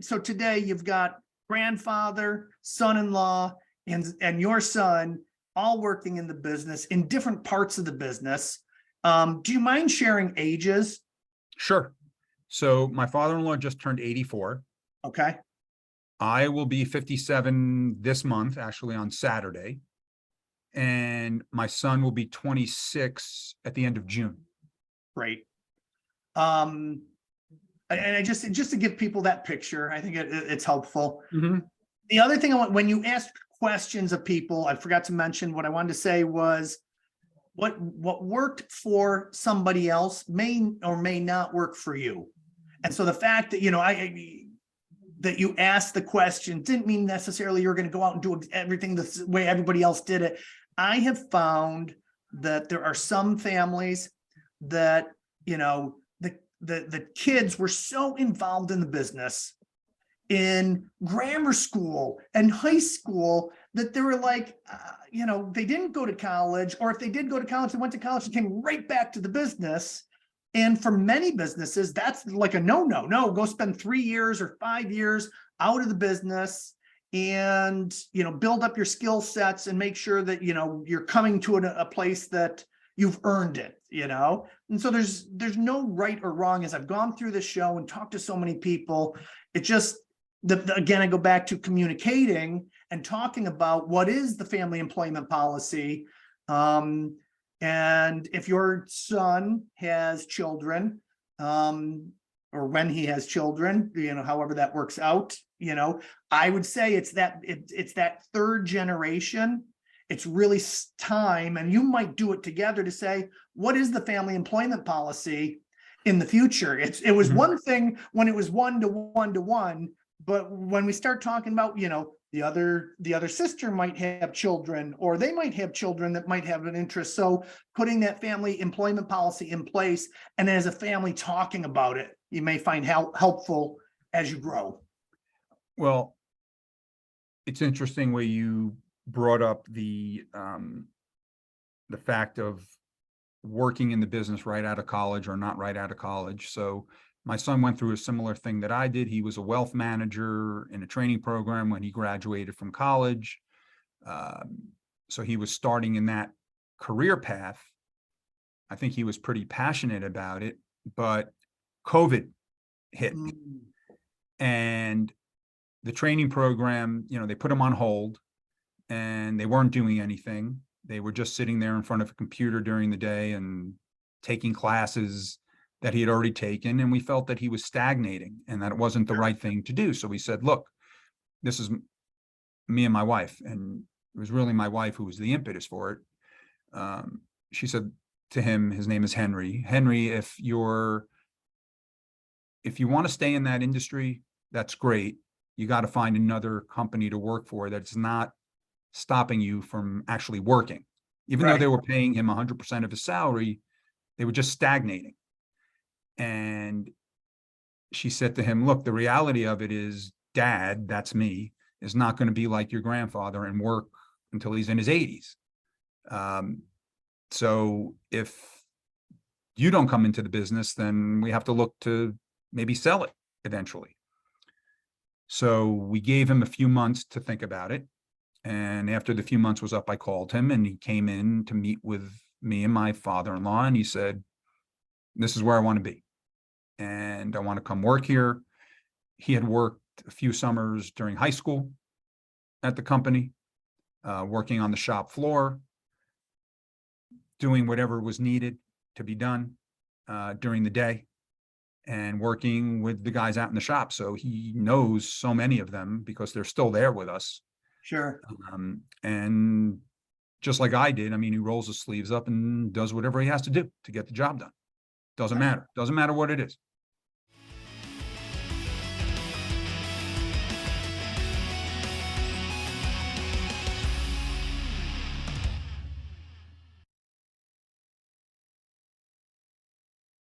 so today you've got grandfather, son-in-law, and your son all working in the business in different parts of the business. Do you mind sharing ages? Sure. So my father-in-law just turned 84. Okay. I will be 57 this month, actually on Saturday. And my son will be 26 at the end of June. Great. And I just to give people that picture, I think it's helpful. Mm-hmm. The other thing I want, when you ask questions of people, I forgot to mention what I wanted to say was what worked for somebody else may or may not work for you. And so the fact that, that you asked the question didn't mean necessarily you're going to go out and do everything the way everybody else did it. I have found that there are some families that, the kids were so involved in the business in grammar school and high school that they were like, they didn't go to college, or if they did go to college, they went to college and came right back to the business. And for many businesses, that's like a no, go spend 3 years or 5 years out of the business and, build up your skill sets and make sure that, you're coming to a place that you've earned it, And so there's no right or wrong. As I've gone through this show and talked to so many people, it just, again, I go back to communicating and talking about what is the family employment policy. And if your son has children, or when he has children, however that works out, I would say it's that third generation. It's really time, and you might do it together to say, what is the family employment policy in the future? It was one thing when it was 1 to 1 to 1, but when we start talking about, the other sister might have children, or they might have children that might have an interest. So putting that family employment policy in place, and as a family talking about it, you may find helpful as you grow. Well, it's interesting where you brought up the fact of working in the business right out of college or not right out of college. So my son went through a similar thing that I did. He was a wealth manager in a training program when he graduated from college. So he was starting in that career path. I think he was pretty passionate about it, but COVID hit. And the training program, they put him on hold and they weren't doing anything. They were just sitting there in front of a computer during the day and taking classes that he had already taken. And we felt that he was stagnating and that it wasn't the right thing to do. So we said, look, this is me and my wife. And it was really my wife who was the impetus for it. She said to him, his name is Henry. Henry, if you want to stay in that industry, that's great. You got to find another company to work for that's not stopping you from actually working. Even though they were paying him 100% of his salary, they were just stagnating. And she said to him, look, the reality of it is, Dad, that's me, is not going to be like your grandfather and work until he's in his 80s. So if you don't come into the business, then we have to look to maybe sell it eventually. So we gave him a few months to think about it. And after the few months was up, I called him and he came in to meet with me and my father-in-law. And he said, this is where I want to be. And I want to come work here. He had worked a few summers during high school at the company, working on the shop floor, doing whatever was needed to be done during the day, and working with the guys out in the shop. So he knows so many of them because they're still there with us. Sure. And just like I did, he rolls his sleeves up and does whatever he has to do to get the job done. Doesn't matter. Doesn't matter what it is.